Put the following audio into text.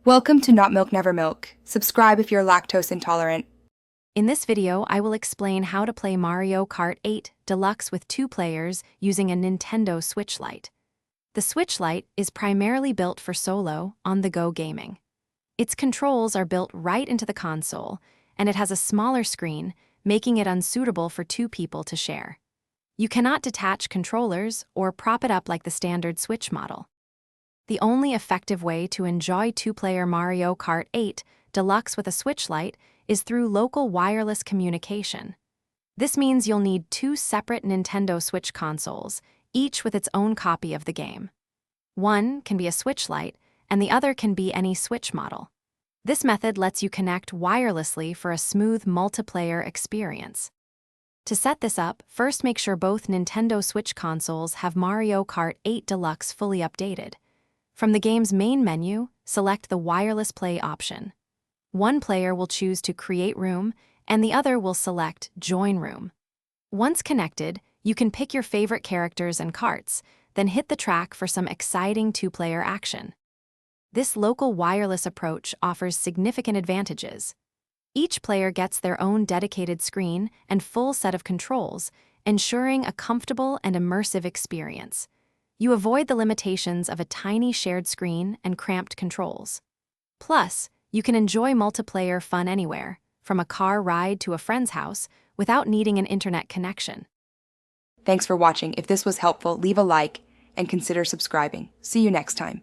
Welcome to Not Milk Never Milk. Subscribe if you're lactose intolerant. In this video, I will explain how to play Mario Kart 8 Deluxe with 2 players using a Nintendo Switch Lite. The Switch Lite is primarily built for solo, on-the-go gaming. Its controls are built right into the console, and it has a smaller screen, making it unsuitable for 2 people to share. You cannot detach controllers or prop it up like the standard Switch model. The only effective way to enjoy 2-player Mario Kart 8 Deluxe with a Switch Lite is through local wireless communication. This means you'll need 2 separate Nintendo Switch consoles, each with its own copy of the game. One can be a Switch Lite, and the other can be any Switch model. This method lets you connect wirelessly for a smooth multiplayer experience. To set this up, first make sure both Nintendo Switch consoles have Mario Kart 8 Deluxe fully updated. From the game's main menu, select the wireless play option. One player will choose to create room, and the other will select join room. Once connected, you can pick your favorite characters and karts, then hit the track for some exciting 2-player action. This local wireless approach offers significant advantages. Each player gets their own dedicated screen and full set of controls, ensuring a comfortable and immersive experience. You avoid the limitations of a tiny shared screen and cramped controls. Plus, you can enjoy multiplayer fun anywhere, from a car ride to a friend's house, without needing an internet connection. Thanks for watching. If this was helpful, leave a like and consider subscribing. See you next time.